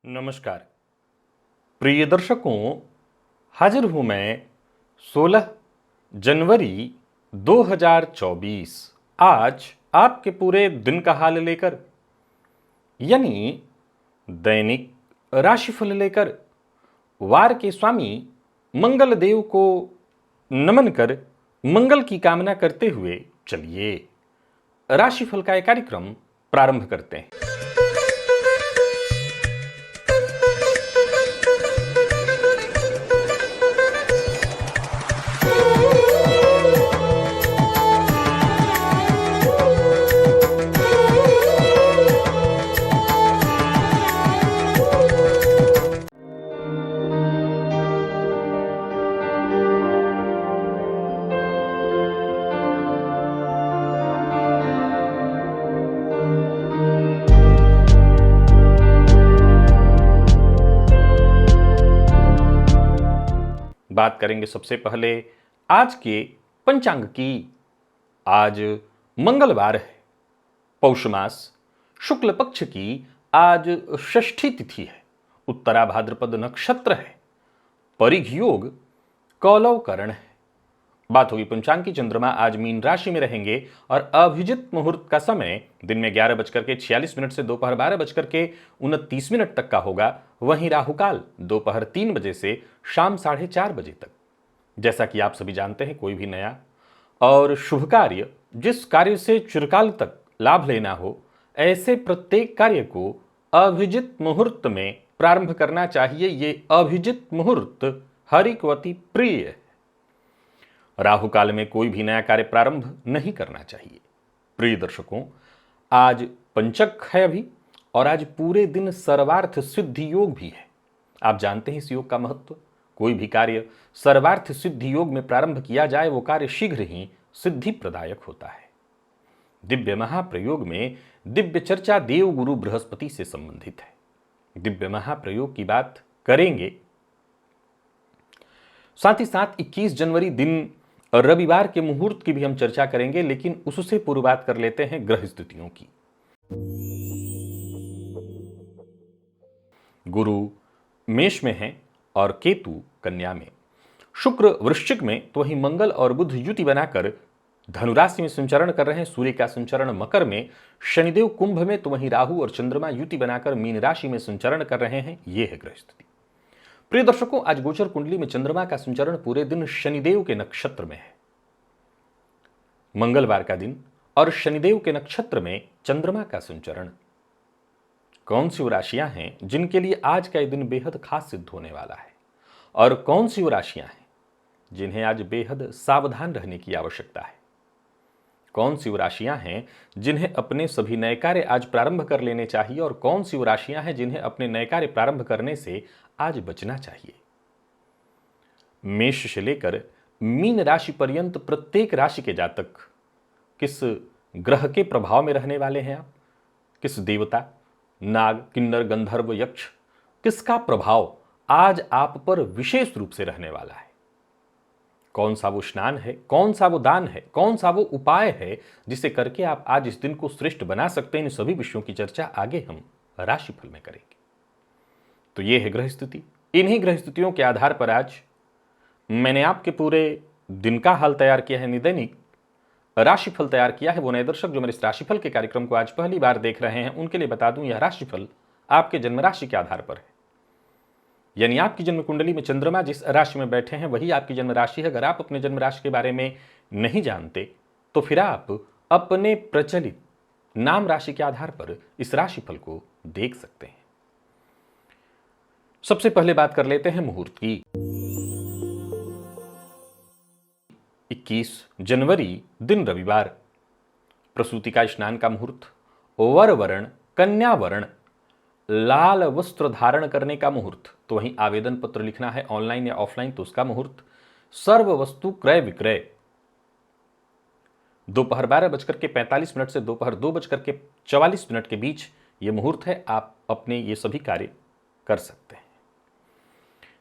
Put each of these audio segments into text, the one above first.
नमस्कार प्रिय दर्शकों, हाजिर हूं मैं 16 जनवरी 2024 आज आपके पूरे दिन का हाल लेकर, यानी दैनिक राशिफल लेकर वार के स्वामी मंगल देव को नमन कर मंगल की कामना करते हुए चलिए राशिफल का एक कार्यक्रम प्रारंभ करते हैं। बात करेंगे सबसे पहले आज के पंचांग की। आज मंगलवार है, पौष मास शुक्ल पक्ष की आज षष्ठी तिथि है, उत्तरा भाद्रपद नक्षत्र है, परिघ योग कौलव करण है। बात होगी पंचांग की। चंद्रमा आज मीन राशि में रहेंगे और अभिजित मुहूर्त का समय दिन में 11:46 से दोपहर 12:29 तक का होगा। वहीं राहुकाल दोपहर 3 बजे से शाम 4:30 बजे तक। जैसा कि आप सभी जानते हैं, कोई भी नया और शुभ कार्य, जिस कार्य से चिरकाल तक लाभ लेना हो, ऐसे प्रत्येक कार्य को अभिजित मुहूर्त में प्रारंभ करना चाहिए। ये अभिजित मुहूर्त हरि को अति प्रिय है। राहु काल में कोई भी नया कार्य प्रारंभ नहीं करना चाहिए। प्रिय दर्शकों, आज पंचक है अभी, और आज पूरे दिन सर्वार्थ सिद्धि योग भी है। आप जानते हैं इस योग का महत्व। कोई भी कार्य सर्वार्थ सिद्धि योग में प्रारंभ किया जाए, वो कार्य शीघ्र ही सिद्धि प्रदायक होता है। दिव्य महाप्रयोग में दिव्य चर्चा देव गुरु बृहस्पति से संबंधित है। दिव्य महाप्रयोग की बात करेंगे। साथ ही साथ 21 जनवरी दिन रविवार के मुहूर्त की भी हम चर्चा करेंगे, लेकिन उससे पूर्व बात कर लेते हैं ग्रह स्थितियों की। गुरु मेष में है और केतु कन्या में, शुक्र वृश्चिक में, तो वहीं मंगल और बुध युति बनाकर धनुराशि में संचरण कर रहे हैं। सूर्य का संचरण मकर में, शनिदेव कुंभ में, तो वहीं राहु और चंद्रमा युति बनाकर मीन राशि में संचरण कर रहे हैं। यह है ग्रह स्थिति। प्रिय दर्शकों, आज गोचर कुंडली में चंद्रमा का संचरण पूरे दिन शनिदेव के नक्षत्र में है। मंगलवार का दिन और शनिदेव के नक्षत्र में चंद्रमा का संचरण। कौन सी वो राशियां हैं जिनके लिए आज का दिन बेहद खास सिद्ध होने वाला है, और कौन सी वो राशियां हैं जिन्हें आज बेहद सावधान रहने की आवश्यकता है। कौन सी वो राशियां हैं जिन्हें अपने सभी नए कार्य आज प्रारंभ कर लेने चाहिए, और कौन सी वो राशियां हैं जिन्हें अपने नए कार्य प्रारंभ करने से आज बचना चाहिए। मेष से लेकर मीन राशि पर्यंत प्रत्येक राशि के जातक किस ग्रह के प्रभाव में रहने वाले हैं, आप किस देवता, नाग, किन्नर, गंधर्व, यक्ष, किसका प्रभाव आज आप पर विशेष रूप से रहने वाला है। कौन सा वो स्नान है, कौन सा वो दान है, कौन सा वो उपाय है जिसे करके आप आज इस दिन को श्रेष्ठ बना सकते हैं। इन सभी विषयों की चर्चा आगे हम राशिफल में करेंगे। तो ये है ग्रह स्थिति। इन्हीं ग्रह स्थितियों के आधार पर आज मैंने आपके पूरे दिन का हाल तैयार किया है, निदैनिक राशिफल तैयार किया है। वो नए दर्शक जो मेरे इस राशिफल के कार्यक्रम को आज पहली बार देख रहे हैं, उनके लिए बता दूं, यह राशिफल आपके जन्म राशि के आधार पर है। यानी आपकी जन्म कुंडली में चंद्रमा जिस राशि में बैठे हैं वही आपकी जन्म राशि है। अगर आप अपने जन्म राशि के बारे में नहीं जानते तो फिर आप अपने प्रचलित नाम राशि के आधार पर इस राशिफल को देख सकते हैं। सबसे पहले बात कर लेते हैं मुहूर्त की। 21 जनवरी दिन रविवार, प्रसूति का स्नान का मुहूर्त, वर वर्ण कन्या वर्ण, लाल वस्त्र धारण करने का मुहूर्त, तो वहीं आवेदन पत्र लिखना है ऑनलाइन या ऑफलाइन तो उसका मुहूर्त, सर्व वस्तु क्रय विक्रय, दोपहर 12:45 से दोपहर 2:44 के बीच ये मुहूर्त है। आप अपने ये सभी कार्य कर सकते हैं।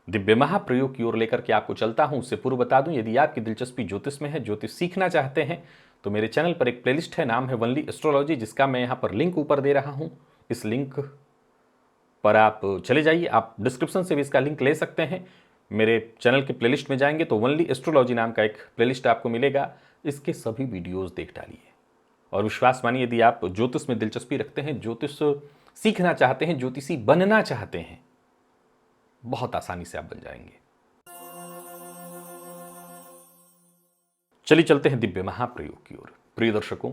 दिव्य महाप्रयोग की ओर लेकर के आपको चलता हूं। उससे पूर्व बता दूं, यदि आपकी दिलचस्पी ज्योतिष में है, ज्योतिष सीखना चाहते हैं, तो मेरे चैनल पर एक प्लेलिस्ट है, नाम है वनली एस्ट्रोलॉजी, जिसका मैं यहां पर लिंक ऊपर दे रहा हूं। इस लिंक पर आप चले जाइए, आप डिस्क्रिप्शन से भी इसका लिंक ले सकते हैं। मेरे चैनल के प्लेलिस्ट में जाएंगे तो ओनली एस्ट्रोलॉजी नाम का एक प्लेलिस्ट आपको मिलेगा, इसके सभी वीडियोस देख डालिए। और विश्वास मानिए, यदि आप ज्योतिष में दिलचस्पी रखते हैं, ज्योतिष सीखना चाहते हैं, ज्योतिषी बनना चाहते हैं, बहुत आसानी से आप बन जाएंगे। चलिए चलते हैं दिव्य महाप्रयोग की ओर। प्रिय दर्शकों,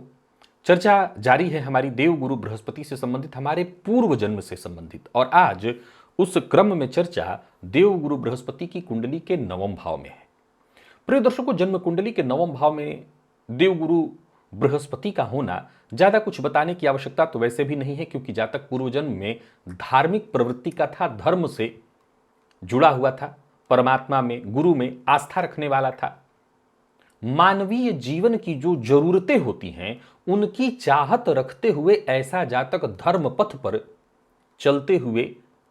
चर्चा जारी है हमारी देवगुरु बृहस्पति से संबंधित, हमारे पूर्व जन्म से संबंधित। और आज उस क्रम में चर्चा देवगुरु बृहस्पति की कुंडली के 9वें भाव में है। प्रिय दर्शकों, जन्म कुंडली के 9वें भाव में देवगुरु बृहस्पति का होना ज्यादा कुछ बताने की आवश्यकता तो वैसे भी नहीं है, क्योंकि जातक पूर्व जन्म में धार्मिक प्रवृत्ति का था, धर्म से जुड़ा हुआ था, परमात्मा में, गुरु में आस्था रखने वाला था। मानवीय जीवन की जो जरूरतें होती हैं उनकी चाहत रखते हुए ऐसा जातक धर्म पथ पर चलते हुए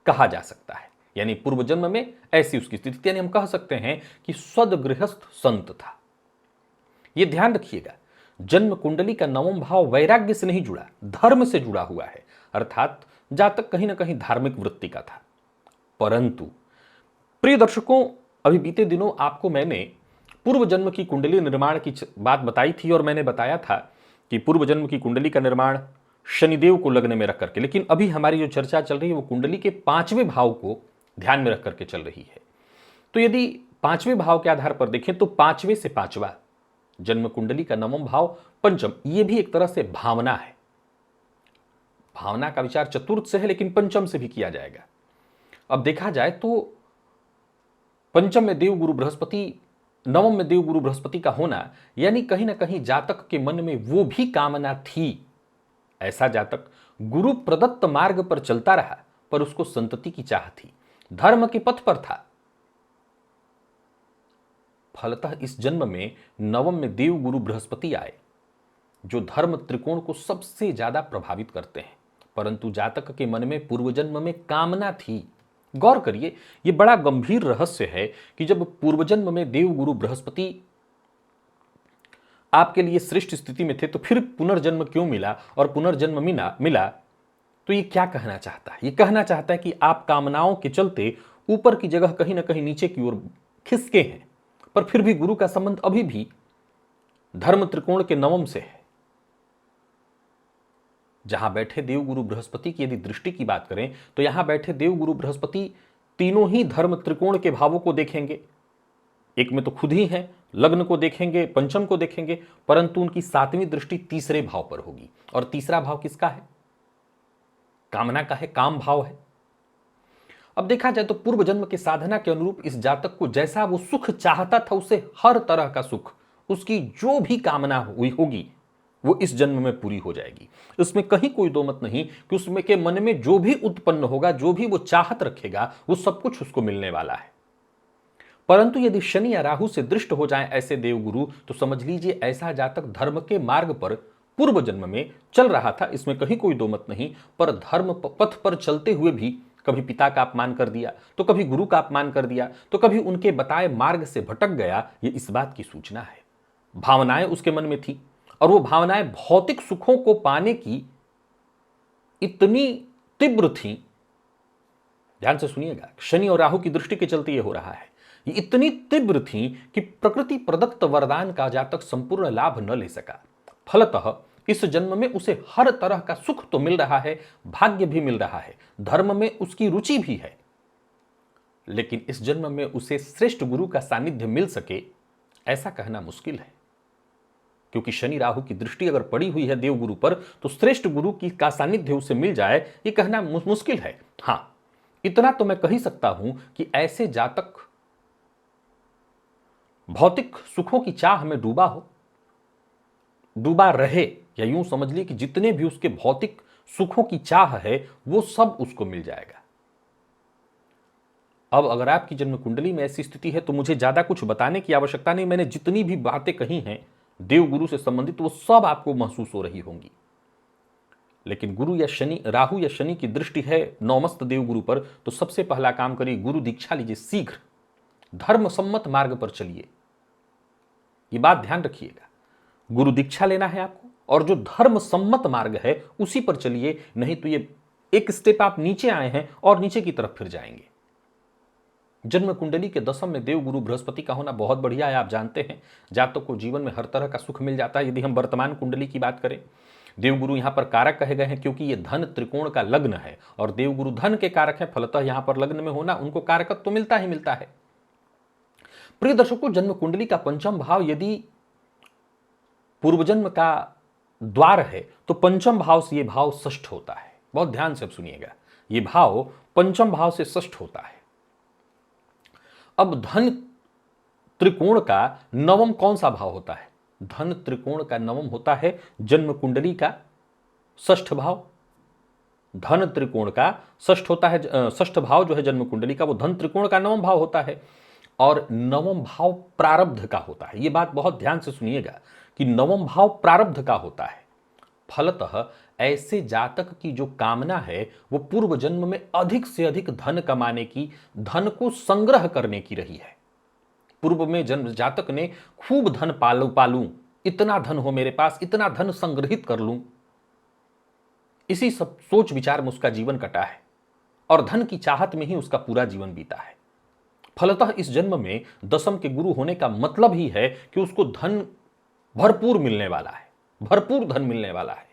कहा जा सकता है। यानी पूर्व जन्म में ऐसी उसकी स्थिति, यानी हम कह सकते हैं कि सदगृहस्थ संत था। यह ध्यान रखिएगा, जन्म कुंडली का 9वां भाव वैराग्य से नहीं जुड़ा, धर्म से जुड़ा हुआ है, अर्थात जातक कहीं ना कहीं धार्मिक वृत्ति का था। परंतु प्रिय दर्शकों, अभी बीते दिनों आपको मैंने पूर्व जन्म की कुंडली निर्माण की बात बताई थी, और मैंने बताया था कि पूर्व जन्म की कुंडली का निर्माण शनिदेव को लग्न में रख करके, लेकिन अभी हमारी जो चर्चा चल रही है वो कुंडली के 5वें भाव को ध्यान में रख करके चल रही है। तो यदि 5वें भाव के आधार पर देखें तो 5वें से 5वां जन्म कुंडली का 9वां भाव पंचम, यह भी एक तरह से भावना है। भावना का विचार चतुर्थ से है, लेकिन पंचम से भी किया जाएगा। अब देखा जाए तो पंचम में देवगुरु बृहस्पति, 9वें में देवगुरु बृहस्पति का होना, यानी कहीं ना कहीं जातक के मन में वो भी कामना थी। ऐसा जातक गुरु प्रदत्त मार्ग पर चलता रहा, पर उसको संतति की चाह थी, धर्म के पथ पर था। फलतः इस जन्म में 9वें में देवगुरु बृहस्पति आए, जो धर्म त्रिकोण को सबसे ज्यादा प्रभावित करते हैं। परंतु जातक के मन में पूर्व जन्म में कामना थी। गौर करिए, यह बड़ा गंभीर रहस्य है कि जब पूर्व जन्म में देवगुरु बृहस्पति आपके लिए श्रेष्ठ स्थिति में थे, तो फिर पुनर्जन्म क्यों मिला, और पुनर्जन्म मिला तो ये क्या कहना चाहता है? ये कहना चाहता है कि आप कामनाओं के चलते ऊपर की जगह कहीं ना कहीं नीचे की ओर खिसके हैं, पर फिर भी गुरु का संबंध अभी भी धर्म त्रिकोण के 9वें से है। जहां बैठे देवगुरु बृहस्पति की यदि दृष्टि की बात करें तो यहां बैठे देवगुरु बृहस्पति तीनों ही धर्म त्रिकोण के भावों को देखेंगे। एक में तो खुद ही है, लग्न को देखेंगे, पंचम को देखेंगे, परंतु उनकी 7वीं दृष्टि तीसरे भाव पर होगी। और तीसरा भाव किसका है? कामना का है, काम भाव है। अब देखा जाए तो पूर्व जन्म के साधना के अनुरूप इस जातक को जैसा वो सुख चाहता था, उसे हर तरह का सुख, उसकी जो भी कामना हुई होगी वो इस जन्म में पूरी हो जाएगी। इसमें कहीं कोई दो मत नहीं कि उसमें के मन में जो भी उत्पन्न होगा, जो भी वो चाहत रखेगा, वो सब कुछ उसको मिलने वाला है। परंतु यदि शनि या राहु से दृष्ट हो जाए ऐसे देवगुरु, तो समझ लीजिए ऐसा जातक धर्म के मार्ग पर पूर्व जन्म में चल रहा था, इसमें कहीं कोई दो मत नहीं। पर धर्म पथ पर चलते हुए भी कभी पिता का अपमान कर दिया, तो कभी गुरु का अपमान कर दिया, तो कभी उनके बताए मार्ग से भटक गया, ये इस बात की सूचना है। भावनाएं उसके मन में थी, और वो भावनाएं भौतिक सुखों को पाने की इतनी तीव्र थी, ध्यान से सुनिएगा, शनि और राहु की दृष्टि के चलते ये हो रहा है, ये इतनी तीव्र थी कि प्रकृति प्रदत्त वरदान का जातक संपूर्ण लाभ न ले सका। फलतः इस जन्म में उसे हर तरह का सुख तो मिल रहा है, भाग्य भी मिल रहा है, धर्म में उसकी रुचि भी है, लेकिन इस जन्म में उसे श्रेष्ठ गुरु का सानिध्य मिल सके, ऐसा कहना मुश्किल है। क्योंकि शनि राहु की दृष्टि अगर पड़ी हुई है देवगुरु पर, तो श्रेष्ठ गुरु की का सानिध्य उसे मिल जाए, ये कहना मुश्किल है। हां, इतना तो मैं कह ही सकता हूं कि ऐसे जातक भौतिक सुखों की चाह में डूबा रहे, या यूं समझ ली कि जितने भी उसके भौतिक सुखों की चाह है वो सब उसको मिल जाएगा। अब अगर आपकी जन्म कुंडली में ऐसी स्थिति है तो मुझे ज्यादा कुछ बताने की आवश्यकता नहीं। मैंने जितनी भी बातें कही हैं देवगुरु से संबंधित, वो सब आपको महसूस हो रही होंगी। लेकिन गुरु या शनि, राहु या शनि की दृष्टि है नौमस्त देवगुरु पर, तो सबसे पहला काम करिए, गुरु दीक्षा लीजिए, शीघ्र धर्म सम्मत मार्ग पर चलिए। ये बात ध्यान रखिएगा, गुरु दीक्षा लेना है आपको, और जो धर्म सम्मत मार्ग है उसी पर चलिए, नहीं तो ये एक स्टेप आप नीचे आए हैं और नीचे की तरफ फिर जाएंगे। जन्म कुंडली के दशम में देवगुरु बृहस्पति का होना बहुत बढ़िया है। आप जानते हैं जातक को जीवन में हर तरह का सुख मिल जाता है। यदि हम वर्तमान कुंडली की बात करें, देवगुरु यहां पर कारक कहे गए हैं क्योंकि यह धन त्रिकोण का लग्न है और देवगुरु धन के कारक है। फलतः यहां पर लग्न में होना उनको कारकत्व तो मिलता ही मिलता है। प्रिय दर्शकों, जन्म कुंडली का पंचम भाव यदि पूर्व जन्म का द्वार है तो पंचम भाव से यह भाव षष्ठ होता है। बहुत ध्यान से अब सुनिएगा, यह भाव पंचम भाव से षष्ठ होता है। अब धन त्रिकोण का नवम कौन सा भाव होता है? धन त्रिकोण का नवम होता है जन्म कुंडली का षष्ठ भाव। धन त्रिकोण का षष्ठ होता है, षष्ठ भाव जो है जन्म कुंडली का वो धन त्रिकोण का नवम भाव होता है और नवम भाव प्रारब्ध का होता है। ये बात बहुत ध्यान से सुनिएगा कि नवम भाव प्रारब्ध का होता है। फलतः ऐसे जातक की जो कामना है वो पूर्व जन्म में अधिक से अधिक धन कमाने की, धन को संग्रह करने की रही है। पूर्व में जन्म जातक ने खूब धन पालूं, इतना धन हो मेरे पास, इतना धन संग्रहित कर लूं, इसी सब सोच विचार में उसका जीवन कटा है और धन की चाहत में ही उसका पूरा जीवन बीता है। फलतः इस जन्म में दशम के गुरु होने का मतलब ही है कि उसको धन भरपूर मिलने वाला है, भरपूर धन मिलने वाला है,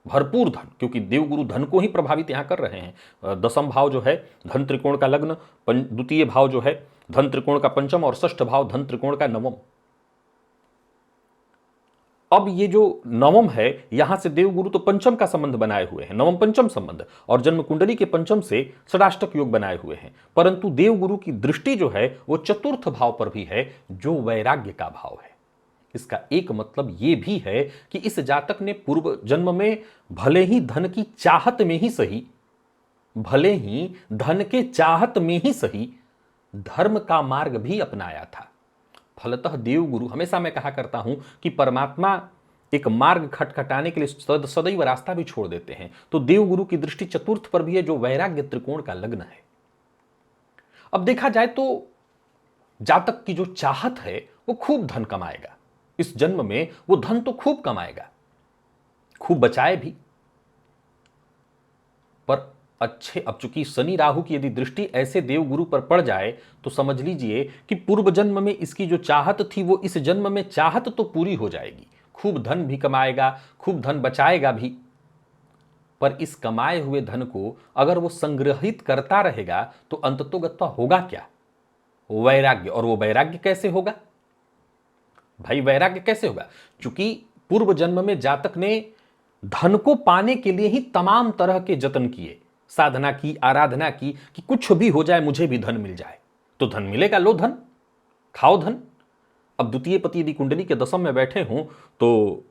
भरपूर धन, क्योंकि देवगुरु धन को ही प्रभावित यहां कर रहे हैं। दशम भाव जो है धन त्रिकोण का लग्न, द्वितीय भाव जो है धन त्रिकोण का पंचम और षष्ठ भाव धन त्रिकोण का नवम। अब ये जो नवम है यहां से देवगुरु तो पंचम का संबंध बनाए हुए हैं, नवम पंचम संबंध, और जन्म कुंडली के पंचम से षडाष्टक योग बनाए हुए हैं। परंतु देवगुरु की दृष्टि जो है वो चतुर्थ भाव पर भी है जो वैराग्य का भाव है। इसका एक मतलब यह भी है कि इस जातक ने पूर्व जन्म में भले ही धन की चाहत में ही सही, भले ही धन के चाहत में ही सही, धर्म का मार्ग भी अपनाया था। फलतः देवगुरु, हमेशा मैं कहा करता हूं कि परमात्मा एक मार्ग खटखटाने के लिए सदैव रास्ता भी छोड़ देते हैं। तो देवगुरु की दृष्टि चतुर्थ पर भी है जो वैराग्य त्रिकोण का लग्न है। अब देखा जाए तो जातक की जो चाहत है वो खूब धन कमाएगा, इस जन्म में वो धन तो खूब कमाएगा, खूब बचाए भी। पर अच्छे, अब चूंकि शनि राहु की यदि दृष्टि ऐसे देवगुरु पर पड़ जाए तो समझ लीजिए कि पूर्व जन्म में इसकी जो चाहत थी वो इस जन्म में चाहत तो पूरी हो जाएगी, खूब धन भी कमाएगा, खूब धन बचाएगा भी। पर इस कमाए हुए धन को अगर वो संग्रहित करता रहेगा तो अंततोगत्वा होगा क्या? वैराग्य। और वो वैराग्य कैसे होगा भाई? वैराग्य कैसे होगा? चूंकि पूर्व जन्म में जातक ने धन को पाने के लिए ही तमाम तरह के जतन किए, साधना की, आराधना की कि कुछ भी हो जाए मुझे भी धन मिल जाए। तो धन मिलेगा, लो धन, खाओ धन। अब द्वितीय पति यदि कुंडली के दशम में बैठे हों तो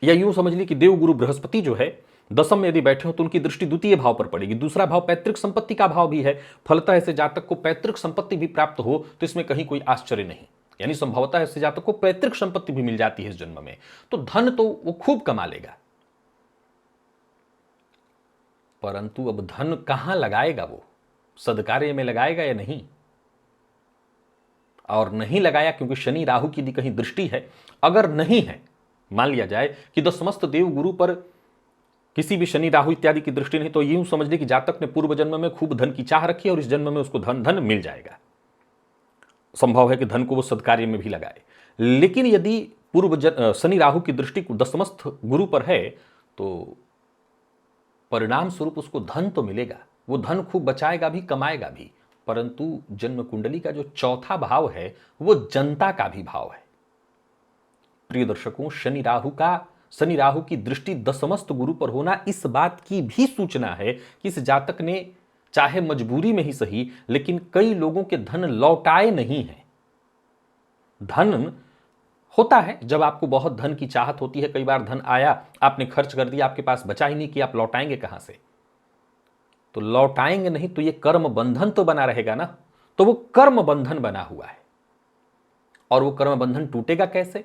या यूं समझ ली कि देवगुरु बृहस्पति जो है दशम में यदि बैठे हो तो उनकी दृष्टि द्वितीय भाव पर पड़ेगी। दूसरा भाव पैतृक संपत्ति का भाव भी है। फलतः ऐसे जातक को पैतृक संपत्ति भी प्राप्त हो तो इसमें कहीं कोई आश्चर्य नहीं, यानी संभवतः ऐसे जातक को पैतृक संपत्ति भी मिल जाती है इस जन्म में। तो धन तो वो खूब कमा लेगा, परंतु अब धन कहां लगाएगा? वो सदकार्य में लगाएगा या नहीं? और नहीं लगाया क्योंकि शनि राहु की कहीं दृष्टि है। अगर नहीं है, मान लिया जाए कि द समस्त देव गुरु पर किसी भी शनि राहु इत्यादि की दृष्टि नहीं, तो यूं समझ ले कि जातक ने पूर्व जन्म में खूब धन की चाह रखी है और इस जन्म में उसको धन मिल जाएगा। संभव है कि धन को वो सदकार्य में भी लगाए। लेकिन यदि पूर्व शनि राहु की दृष्टि दशमस्थ गुरु पर है तो परिणाम स्वरूप उसको धन तो मिलेगा, वो धन खूब बचाएगा भी, कमाएगा भी। परंतु जन्म कुंडली का जो चौथा भाव है वो जनता का भी भाव है। प्रिय दर्शकों, शनि राहु की दृष्टि दशमस्थ गुरु पर होना इस बात की भी सूचना है कि इस जातक ने चाहे मजबूरी में ही सही, लेकिन कई लोगों के धन लौटाए नहीं है। धन होता है जब आपको बहुत धन की चाहत होती है, कई बार धन आया, आपने खर्च कर दिया, आपके पास बचा ही नहीं कि आप लौटाएंगे कहां से? तो लौटाएंगे नहीं तो ये कर्म बंधन तो बना रहेगा ना। तो वो कर्म बंधन बना हुआ है और वो कर्म बंधन टूटेगा कैसे?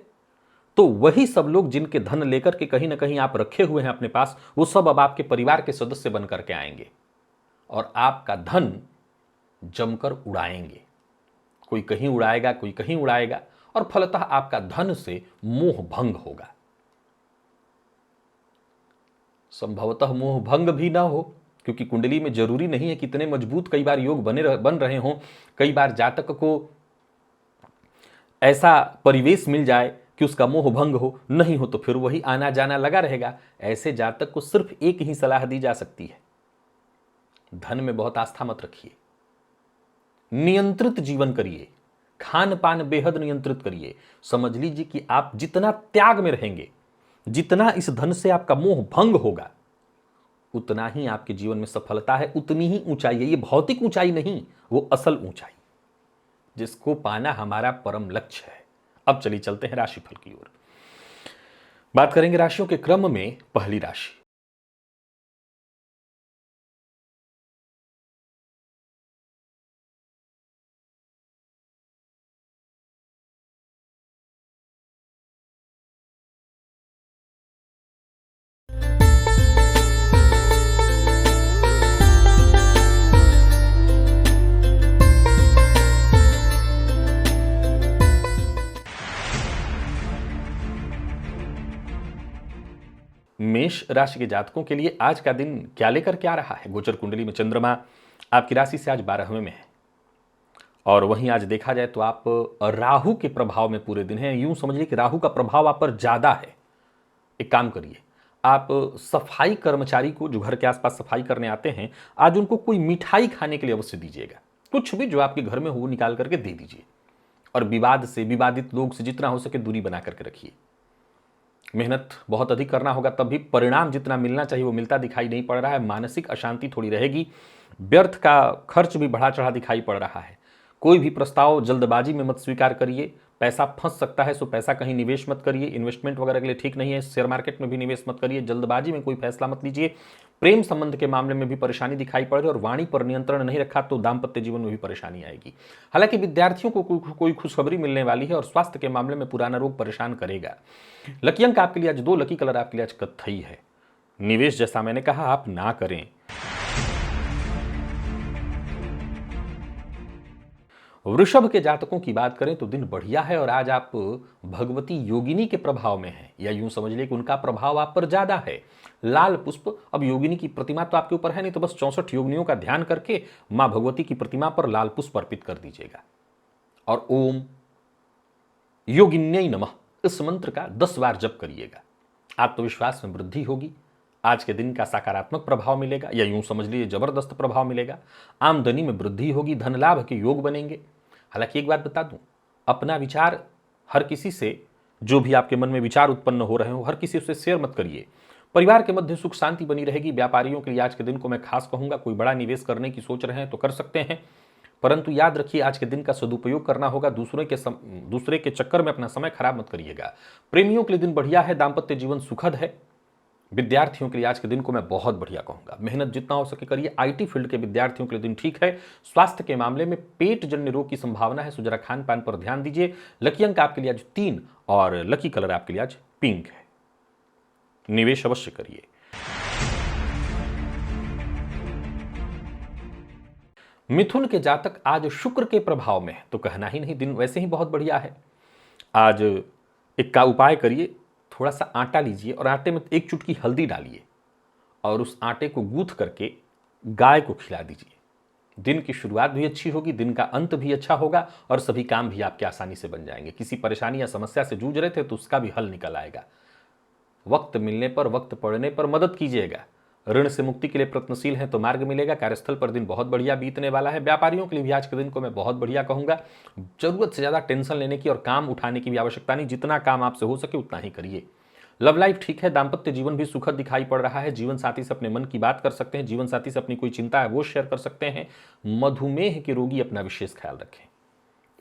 तो वही सब लोग जिनके धन लेकर के कहीं ना कहीं आप रखे हुए हैं अपने पास, वो सब अब आपके परिवार के सदस्य बन करके आएंगे और आपका धन जमकर उड़ाएंगे। कोई कहीं उड़ाएगा, कोई कहीं उड़ाएगा और फलतः आपका धन से मोह भंग होगा। संभवतः मोह भंग भी ना हो, क्योंकि कुंडली में जरूरी नहीं है कितने मजबूत कई बार योग बन रहे हों। कई बार जातक को ऐसा परिवेश मिल जाए कि उसका मोह भंग हो, नहीं हो तो फिर वही आना जाना लगा रहेगा। ऐसे जातक को सिर्फ एक ही सलाह दी जा सकती है, धन में बहुत आस्था मत रखिए, नियंत्रित जीवन करिए, खान पान बेहद नियंत्रित करिए। समझ लीजिए कि आप जितना त्याग में रहेंगे, जितना इस धन से आपका मोह भंग होगा, उतना ही आपके जीवन में सफलता है, उतनी ही ऊंचाई है। ये भौतिक ऊंचाई नहीं, वो असल ऊंचाई, जिसको पाना हमारा परम लक्ष्य है। अब चलिए चलते हैं राशिफल की ओर। बात करेंगे राशियों के क्रम में पहली राशि मेष राशि के जातकों के लिए आज का दिन क्या लेकर के आ रहा है। गोचर कुंडली में चंद्रमा आपकी राशि से आज 12वें में है, और वहीं आज देखा जाए तो आप राहु के प्रभाव में पूरे दिन हैं। यूं समझिए कि राहु का प्रभाव आप पर ज्यादा है। एक काम करिए, आप सफाई कर्मचारी को जो घर के आसपास सफाई करने आते हैं, आज उनको कोई मिठाई खाने के लिए अवश्य दीजिएगा। कुछ भी जो आपके घर में हो निकाल करके दे दीजिए, और विवाद से, विवादित लोग से जितना हो सके दूरी बना करके रखिए। मेहनत बहुत अधिक करना होगा, तब भी परिणाम जितना मिलना चाहिए वो मिलता दिखाई नहीं पड़ रहा है। मानसिक अशांति थोड़ी रहेगी, व्यर्थ का खर्च भी बढ़ा चढ़ा दिखाई पड़ रहा है। कोई भी प्रस्ताव जल्दबाजी में मत स्वीकार करिए, पैसा फंस सकता है, सो पैसा कहीं निवेश मत करिए। इन्वेस्टमेंट वगैरह के लिए ठीक नहीं है। शेयर मार्केट में भी निवेश मत करिए। जल्दबाजी में कोई फैसला मत लीजिए। प्रेम संबंध के मामले में भी परेशानी दिखाई पड़ रही है, और वाणी पर नियंत्रण नहीं रखा तो दाम्पत्य जीवन में भी परेशानी आएगी। हालांकि विद्यार्थियों को कोई खुशखबरी मिलने वाली है, और स्वास्थ्य के मामले में पुराना रोग परेशान करेगा। लकी अंक आपके लिए आज 2, लकी कलर आपके लिए आज कत्थई है। निवेश जैसा मैंने कहा आप ना करें। वृषभ के जातकों की बात करें तो दिन बढ़िया है, और आज आप भगवती योगिनी के प्रभाव में हैं, या यूं समझ लीजिए कि उनका प्रभाव आप पर ज्यादा है। लाल पुष्प, अब योगिनी की प्रतिमा तो आपके ऊपर है नहीं, तो बस 64 योगिनियों का ध्यान करके मां भगवती की प्रतिमा पर लाल पुष्प अर्पित कर दीजिएगा, और ओम योगिन्यै नमः इस मंत्र का 10 बार जप करिएगा। आत्मविश्वास में वृद्धि होगी। आज के दिन का सकारात्मक प्रभाव मिलेगा, या यूं समझ लीजिए जबरदस्त प्रभाव मिलेगा। आमदनी में वृद्धि होगी, धन लाभ के योग बनेंगे। हालांकि एक बात बता दूं, अपना विचार हर किसी से, जो भी आपके मन में विचार उत्पन्न हो रहे हो, हर किसी से शेयर मत करिए। परिवार के मध्य सुख शांति बनी रहेगी। व्यापारियों के लिए आज के दिन को मैं खास कहूंगा, कोई बड़ा निवेश करने की सोच रहे हैं तो कर सकते हैं, परंतु याद रखिए आज के दिन का सदुपयोग करना होगा। दूसरे के चक्कर में अपना समय खराब मत करिएगा। प्रेमियों के लिए दिन बढ़िया है, दाम्पत्य जीवन सुखद है। विद्यार्थियों के लिए आज के दिन को मैं बहुत बढ़िया कहूंगा। मेहनत जितना हो सके करिए। आईटी फील्ड के विद्यार्थियों के लिए दिन ठीक है। स्वास्थ्य के मामले में पेट जन्य रोग की संभावना है, सो जरा खान पान पर ध्यान दीजिए। लकी अंक आपके लिए आज 3, और लकी कलर आपके लिए आज पिंक है। निवेश अवश्य करिए। मिथुन के जातक आज शुक्र के प्रभाव में है, तो कहना ही नहीं, दिन वैसे ही बहुत बढ़िया है। आज एक का उपाय करिए, थोड़ा सा आटा लीजिए और आटे में 1 चुटकी हल्दी डालिए, और उस आटे को गूंथ करके गाय को खिला दीजिए। दिन की शुरुआत भी अच्छी होगी, दिन का अंत भी अच्छा होगा, और सभी काम भी आपके आसानी से बन जाएंगे। किसी परेशानी या समस्या से जूझ रहे थे तो उसका भी हल निकल आएगा। वक्त मिलने पर, वक्त पड़ने पर मदद कीजिएगा। ऋण से मुक्ति के लिए प्रयत्नशील हैं तो मार्ग मिलेगा। कार्यस्थल पर दिन बहुत बढ़िया बीतने वाला है। व्यापारियों के लिए भी आज के दिन को मैं बहुत बढ़िया कहूंगा। जरूरत से ज्यादा टेंशन लेने की और काम उठाने की भी आवश्यकता नहीं। जितना काम आपसे हो सके उतना ही करिए। लव लाइफ ठीक है, दाम्पत्य जीवन भी सुखद दिखाई पड़ रहा है। जीवन साथी से अपने मन की बात कर सकते हैं। जीवन साथी से अपनी कोई चिंता है वो शेयर कर सकते हैं। मधुमेह के रोगी अपना विशेष ख्याल रखें।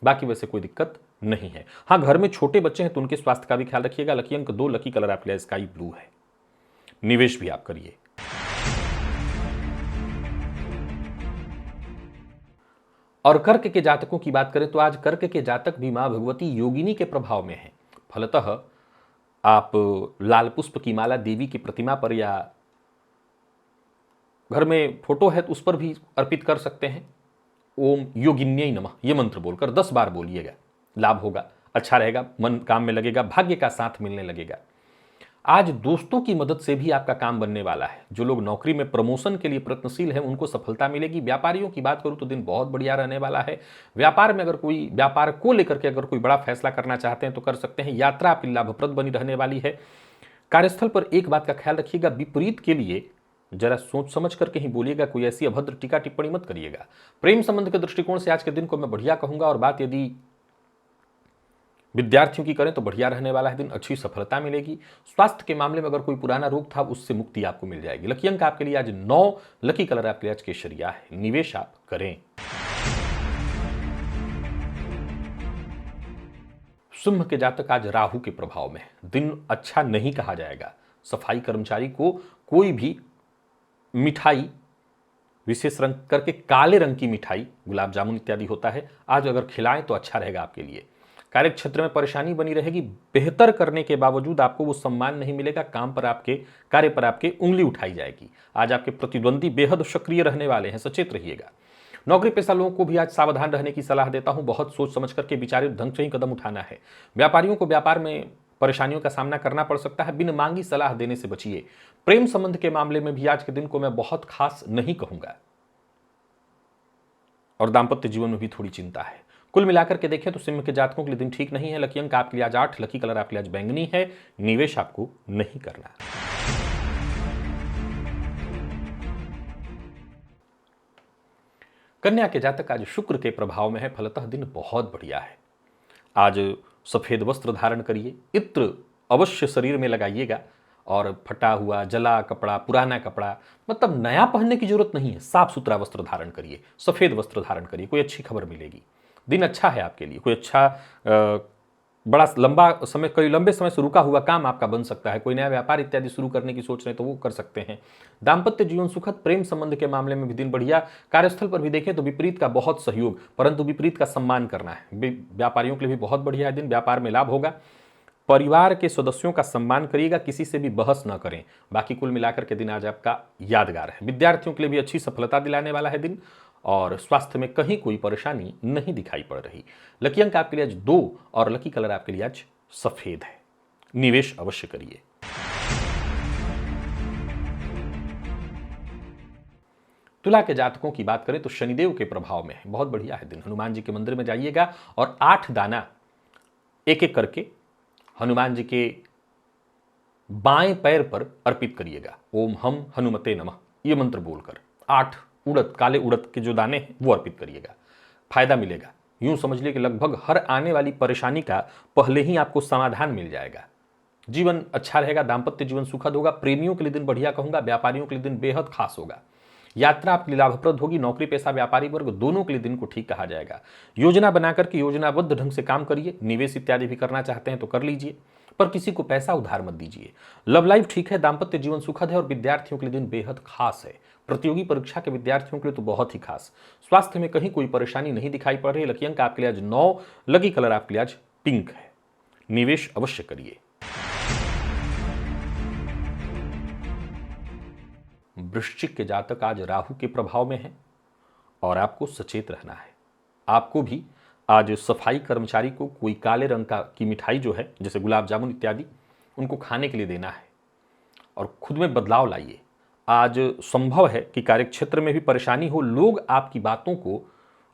बाकी वैसे कोई दिक्कत नहीं है। हाँ, घर में छोटे बच्चे हैं तो उनके स्वास्थ्य का भी ख्याल रखिएगा। लकी अंक 2, लकी कलर आपके लिए स्काई ब्लू है। निवेश भी आप करिए। और कर्क के जातकों की बात करें तो आज कर्क के जातक भी मां भगवती योगिनी के प्रभाव में हैं। फलतः आप लाल पुष्प की माला देवी की प्रतिमा पर, या घर में फोटो है तो उस पर भी अर्पित कर सकते हैं। ओम योगिन्यै नमः ये मंत्र बोलकर 10 बार बोलिएगा, लाभ होगा, अच्छा रहेगा, मन काम में लगेगा, भाग्य का साथ मिलने लगेगा। आज दोस्तों की मदद से भी आपका काम बनने वाला है। जो लोग नौकरी में प्रमोशन के लिए प्रयत्नशील हैं उनको सफलता मिलेगी। व्यापारियों की बात करूं तो दिन बहुत बढ़िया रहने वाला है। व्यापार में अगर कोई व्यापार को लेकर के अगर कोई बड़ा फैसला करना चाहते हैं तो कर सकते हैं। यात्रा आपकी लाभप्रद बनी रहने वाली है। कार्यस्थल पर एक बात का ख्याल रखिएगा, विपरीत के लिए जरा सोच समझ करके ही बोलिएगा, कोई ऐसी अभद्र टीका टिप्पणी मत करिएगा। प्रेम संबंध के दृष्टिकोण से आज के दिन को मैं बढ़िया कहूंगा। और बात यदि विद्यार्थियों की करें तो बढ़िया रहने वाला है दिन, अच्छी सफलता मिलेगी। स्वास्थ्य के मामले में अगर कोई पुराना रोग था उससे मुक्ति आपको मिल जाएगी। लकी अंक आपके लिए आज 9, लकी कलर आपके लिए आज केसरिया है। निवेश आप करें। सिंह के जातक आज राहु के प्रभाव में, दिन अच्छा नहीं कहा जाएगा। सफाई कर्मचारी को कोई भी मिठाई, विशेष रंग करके काले रंग की मिठाई, गुलाब जामुन इत्यादि होता है, आज अगर खिलाएं तो अच्छा रहेगा आपके लिए। कार्य क्षेत्र में परेशानी बनी रहेगी। बेहतर करने के बावजूद आपको वो सम्मान नहीं मिलेगा। काम पर आपके, कार्य पर आपके उंगली उठाई जाएगी। आज आपके प्रतिद्वंदी बेहद सक्रिय रहने वाले हैं, सचेत रहिएगा। नौकरी पेशा लोगों को भी आज सावधान रहने की सलाह देता हूं। बहुत सोच समझ करके विचारित ढंग से ही कदम उठाना है। व्यापारियों को व्यापार में परेशानियों का सामना करना पड़ सकता है। बिन मांगी सलाह देने से बचिए। प्रेम संबंध के मामले में भी आज के दिन को मैं बहुत खास नहीं कहूंगा। और दाम्पत्य जीवन में भी थोड़ी चिंता है। कुल मिलाकर के देखें तो सिंह के जातकों के लिए दिन ठीक नहीं है। लकी अंक आपके लिए आज 8, लकी कलर आपके लिए आज बैंगनी है। निवेश आपको नहीं करना। कन्या के जातक आज शुक्र के प्रभाव में है, फलतः दिन बहुत बढ़िया है। आज सफेद वस्त्र धारण करिए, इत्र अवश्य शरीर में लगाइएगा। और फटा हुआ, जला कपड़ा, पुराना कपड़ा, मतलब नया पहनने की जरूरत नहीं है। साफ सुथरा वस्त्र धारण करिए, सफेद वस्त्र धारण करिए, कोई अच्छी खबर मिलेगी। दिन अच्छा है आपके लिए। कोई अच्छा बड़ा लंबा समय, कोई लंबे समय से रुका हुआ काम आपका बन सकता है। कोई नया व्यापार इत्यादि शुरू करने की सोच रहे हैं तो वो कर सकते हैं। दाम्पत्य जीवन सुखद। प्रेम संबंध के मामले में भी दिन बढ़िया। कार्यस्थल पर भी देखें तो विपरीत का बहुत सहयोग, परंतु विपरीत का सम्मान करना है। व्यापारियों के लिए भी बहुत बढ़िया है दिन। व्यापार में लाभ होगा। परिवार के सदस्यों का सम्मान करिएगा, किसी से भी बहस न करें। बाकी कुल मिलाकर के दिन आज आपका यादगार है। विद्यार्थियों के लिए भी अच्छी सफलता दिलाने वाला है दिन। और स्वास्थ्य में कहीं कोई परेशानी नहीं दिखाई पड़ रही। लकी अंक आपके लिए आज 2 और लकी कलर आपके लिए आज सफेद है। निवेश अवश्य करिए। तुला के जातकों की बात करें तो शनिदेव के प्रभाव में है, बहुत बढ़िया है दिन। हनुमान जी के मंदिर में जाइएगा और 8 दाना एक एक करके हनुमान जी के बाएं पैर पर अर्पित करिएगा। ओम हम हनुमते नमः ये मंत्र बोलकर 8 उड़द, काले उड़द के जो दाने हैं वो अर्पित करिएगा। फायदा मिलेगा। यूं समझ लीजिए कि लगभग हर आने वाली परेशानी का पहले ही आपको समाधान मिल जाएगा। जीवन अच्छा रहेगा। दाम्पत्य जीवन सुखद होगा। प्रेमियों के लिए दिन बढ़िया कहूंगा। व्यापारियों के लिए दिन बेहद खास होगा। यात्रा आपके लिए लाभप्रद होगी। नौकरी पेशा व्यापारी वर्ग दोनों के लिए दिन को ठीक कहा जाएगा। योजना बनाकर के योजनाबद्ध ढंग से काम करिए। निवेश इत्यादि भी करना चाहते हैं तो कर लीजिए, पर किसी को पैसा उधार मत दीजिए। लव लाइफ ठीक है। दाम्पत्य जीवन सुखद है। और विद्यार्थियों के लिए दिन बेहद खास है। प्रतियोगी परीक्षा के विद्यार्थियों के लिए तो बहुत ही खास। स्वास्थ्य में कहीं कोई परेशानी नहीं दिखाई पड़ रही। लकी अंक आपके लिए आज 9, लकी कलर आपके लिए आज पिंक है। निवेश अवश्य करिए। वृश्चिक के जातक आज राहु के प्रभाव में है और आपको सचेत रहना है। आपको भी आज सफाई कर्मचारी को कोई काले रंग की मिठाई जो है, जैसे गुलाब जामुन इत्यादि, उनको खाने के लिए देना है और खुद में बदलाव लाइए। आज संभव है कि कार्यक्षेत्र में भी परेशानी हो। लोग आपकी बातों को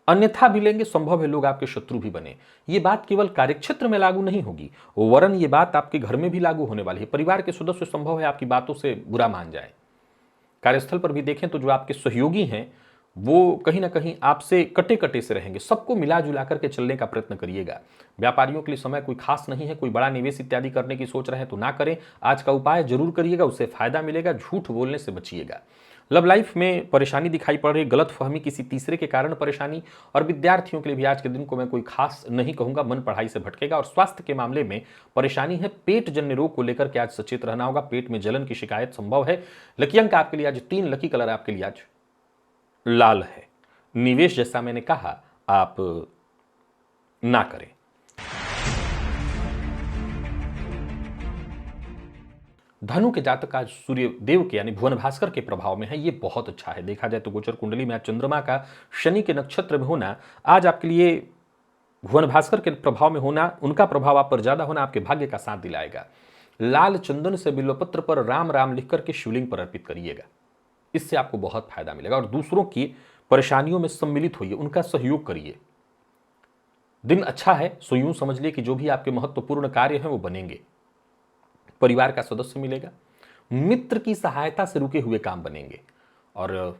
अन्यथा भी लेंगे। संभव है लोग आपके शत्रु भी बने। ये बात केवल कार्यक्षेत्र में लागू नहीं होगी, वरन ये बात आपके घर में भी लागू होने वाली है। परिवार के सदस्य संभव है आपकी बातों से बुरा मान जाए। कार्यस्थल पर भी देखें तो जो आपके सहयोगी हैं वो कहीं ना कहीं आपसे कटे कटे से रहेंगे। सबको मिला जुला करके चलने का प्रयत्न करिएगा। व्यापारियों के लिए समय कोई खास नहीं है। कोई बड़ा निवेश इत्यादि करने की सोच रहे हैं तो ना करें। आज का उपाय जरूर करिएगा, उससे फायदा मिलेगा। झूठ बोलने से बचिएगा। लव लाइफ में परेशानी दिखाई पड़ रही, गलत फहमी, किसी तीसरे के कारण परेशानी। और विद्यार्थियों के लिए भी आज के दिन को मैं कोई खास नहीं कहूंगा। मन पढ़ाई से भटकेगा। और स्वास्थ्य के मामले में परेशानी है। पेट जन्य रोग को लेकर के आज सचेत रहना होगा। पेट में जलन की शिकायत संभव है। लकी अंक आपके लिए आज 3, लकी कलर आपके लिए आज लाल है। निवेश जैसा मैंने कहा आप ना करें। धनु के जातक आज सूर्य देव के यानी भुवन भास्कर के प्रभाव में है। ये बहुत अच्छा है। देखा जाए तो गोचर कुंडली में आज चंद्रमा का शनि के नक्षत्र में होना, आज आपके लिए भुवन भास्कर के प्रभाव में होना, उनका प्रभाव आप पर ज्यादा होना आपके भाग्य का साथ दिलाएगा। लाल चंदन से बिल्वपत्र पर राम राम लिख करके शिवलिंग पर अर्पित करिएगा। इससे आपको बहुत फायदा मिलेगा और दूसरों की परेशानियों में सम्मिलित होइए, उनका सहयोग करिए। दिन अच्छा है, सो यूं समझ लिए कि जो भी आपके महत्वपूर्ण कार्य हैं वो बनेंगे। परिवार का सदस्य मिलेगा, मित्र की सहायता से रुके हुए काम बनेंगे और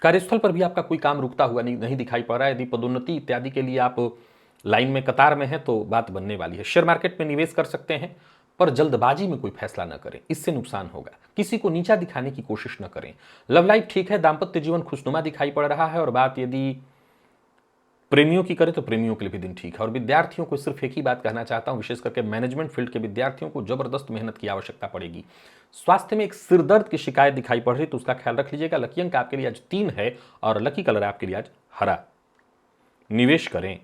कार्यस्थल पर भी आपका कोई काम रुकता हुआ नहीं दिखाई पड़ रहा है। यदि पदोन्नति इत्यादि के लिए आप लाइन में कतार में हैं तो बात बनने वाली है। शेयर मार्केट में निवेश कर सकते हैं, पर जल्दबाजी में कोई फैसला न करें, इससे नुकसान होगा। किसी को नीचा दिखाने की कोशिश न करें। लव लाइफ ठीक है, दाम्पत्य जीवन खुशनुमा दिखाई पड़ रहा है और बात यदि प्रेमियों की करें तो प्रेमियों के लिए भी दिन ठीक है। और विद्यार्थियों को सिर्फ एक ही बात कहना चाहता हूं, विशेष करके मैनेजमेंट फील्ड के विद्यार्थियों को जबरदस्त मेहनत की आवश्यकता पड़ेगी। स्वास्थ्य में एक सिरदर्द की शिकायत दिखाई पड़ रही तो उसका ख्याल रख लीजिएगा। लकी अंक आपके लिए आज 3 है और लकी कलर आपके लिए आज हरा। निवेश करें।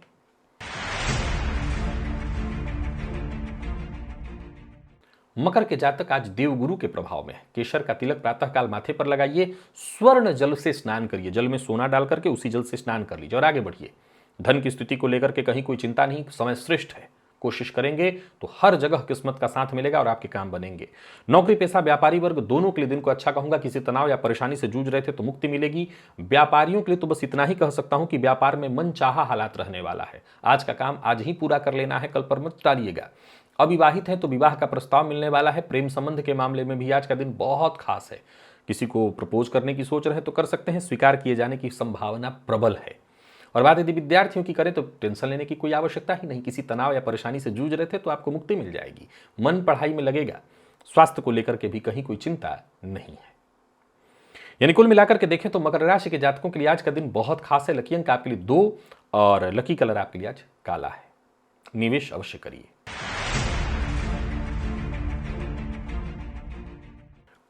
मकर के जातक आज देवगुरु के प्रभाव में है। केशर का तिलक प्रातःकाल माथे पर लगाइए, स्वर्ण जल से स्नान करिए, जल में सोना डाल करके उसी जल से स्नान कर लीजिए और आगे बढ़िए। धन की स्थिति को लेकर के कहीं कोई चिंता नहीं, समय श्रेष्ठ है। कोशिश करेंगे तो हर जगह किस्मत का साथ मिलेगा और आपके काम बनेंगे। नौकरी पेशा व्यापारी वर्ग दोनों के लिए दिन को अच्छा कहूंगा। किसी तनाव या परेशानी से जूझ रहे थे तो मुक्ति मिलेगी। व्यापारियों के लिए तो बस इतना ही कह सकता हूं कि व्यापार में मनचाहा हालात रहने वाला है। आज का काम आज ही पूरा कर लेना है, कल पर मत टालिएगा। अविवाहित हैं तो विवाह का प्रस्ताव मिलने वाला है। प्रेम संबंध के मामले में भी आज का दिन बहुत खास है। किसी को प्रपोज करने की सोच रहे हैं तो कर सकते हैं, स्वीकार किए जाने की संभावना प्रबल है। और बात यदि विद्यार्थियों की करें तो टेंशन लेने की कोई आवश्यकता ही नहीं। किसी तनाव या परेशानी से जूझ रहे थे तो आपको मुक्ति मिल जाएगी, मन पढ़ाई में लगेगा। स्वास्थ्य को लेकर के भी कहीं कोई चिंता नहीं है। यानी कुल मिलाकर के देखें तो मकर राशि के जातकों के लिए आज का दिन बहुत खास है। लकी अंक आपके लिए 2 और लकी कलर आपके लिए आज काला है। निवेश अवश्य करिए।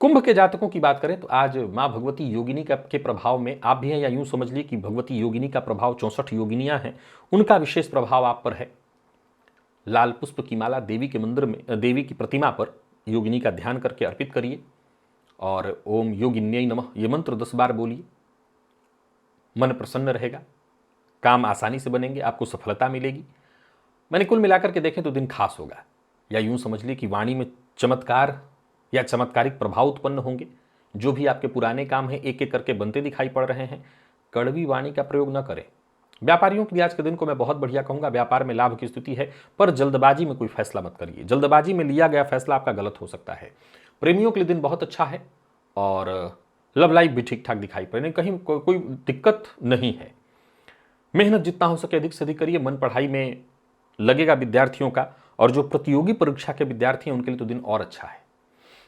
कुंभ के जातकों की बात करें तो आज मां भगवती योगिनी के प्रभाव में आप भी हैं, या यूं समझ लीजिए कि भगवती योगिनी का प्रभाव 64 योगिनियां हैं, उनका विशेष प्रभाव आप पर है। लाल पुष्प की माला देवी के मंदिर में, देवी की प्रतिमा पर योगिनी का ध्यान करके अर्पित करिए और ओम योगिन्यै नमः ये मंत्र 10 बार बोलिए। मन प्रसन्न रहेगा, काम आसानी से बनेंगे, आपको सफलता मिलेगी। मैंने कुल मिलाकर के देखें तो दिन खास होगा, या यूं समझ लीजिए कि वाणी में चमत्कार या चमत्कारिक प्रभाव उत्पन्न होंगे। जो भी आपके पुराने काम हैं एक एक करके बनते दिखाई पड़ रहे हैं। कड़वी वाणी का प्रयोग न करें। व्यापारियों के लिए आज के दिन को मैं बहुत बढ़िया कहूंगा। व्यापार में लाभ की स्थिति है, पर जल्दबाजी में कोई फैसला मत करिए। जल्दबाजी में लिया गया फैसला आपका गलत हो सकता है। प्रेमियों के लिए दिन बहुत अच्छा है और लव लाइफ भी ठीक ठाक दिखाई पड़े, कहीं कोई दिक्कत नहीं है। मेहनत जितना हो सके अधिक से अधिक करिए। मन पढ़ाई में लगेगा विद्यार्थियों का, और जो प्रतियोगी परीक्षा के विद्यार्थी हैं उनके लिए तो दिन और अच्छा है।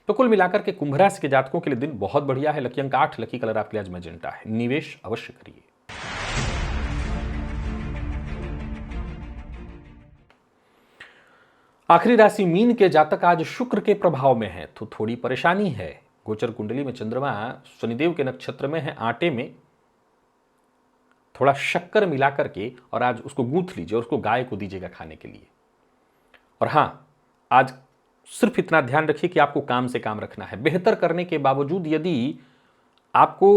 तो कुल मिलाकर के कुंभ राशि के जातकों के लिए दिन बहुत बढ़िया है। लकी अंक 8, लकी कलर आपके लिए आज मैजेंटा है। निवेश अवश्य करिए। आखिरी राशि मीन के जातक आज शुक्र के प्रभाव में है तो थोड़ी परेशानी है। गोचर कुंडली में चंद्रमा शनिदेव के नक्षत्र में है। आटे में थोड़ा शक्कर मिलाकर के और आज उसको गूंथ लीजिए और उसको गाय को दीजिएगा खाने के लिए। और हां, आज सिर्फ इतना ध्यान रखिए कि आपको काम से काम रखना है। बेहतर करने के बावजूद यदि आपको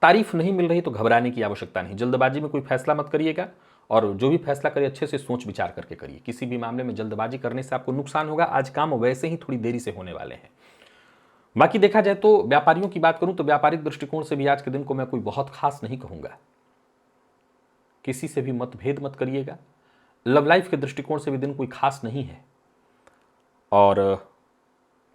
तारीफ नहीं मिल रही तो घबराने की आवश्यकता नहीं। जल्दबाजी में कोई फैसला मत करिएगा और जो भी फैसला करिए अच्छे से सोच विचार करके करिए। किसी भी मामले में जल्दबाजी करने से आपको नुकसान होगा। आज काम वैसे ही थोड़ी देरी से होने वाले हैं। बाकी देखा जाए तो व्यापारियों की बात करूं तो व्यापारिक दृष्टिकोण से भी आज के दिन को मैं कोई बहुत खास नहीं कहूंगा। किसी से भी मतभेद मत करिएगा। लव लाइफ के दृष्टिकोण से भी दिन कोई खास नहीं है और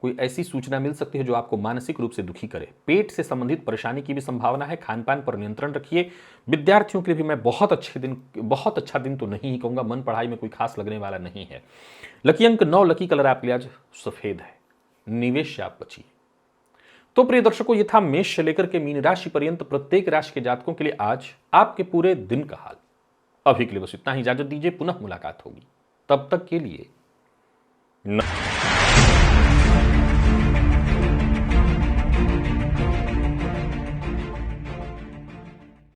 कोई ऐसी सूचना मिल सकती है जो आपको मानसिक रूप से दुखी करे। पेट से संबंधित परेशानी की भी संभावना है। खान पान पर नियंत्रण रखिए। विद्यार्थियों के लिए भी मैं बहुत अच्छा दिन तो नहीं ही कहूंगा। मन पढ़ाई में कोई खास लगने वाला नहीं है। लकी अंक 9, लकी कलर आपके लिए आज सफेद है। निवेश से आप बचिए। तो प्रिय दर्शकों, ये था मेष से लेकर के मीन राशि पर्यंत प्रत्येक राशि के जातकों के लिए आज आपके पूरे दिन का हाल। अभी के लिए बस इतना ही। इजाजत दीजिए, पुनः मुलाकात होगी। तब तक के लिए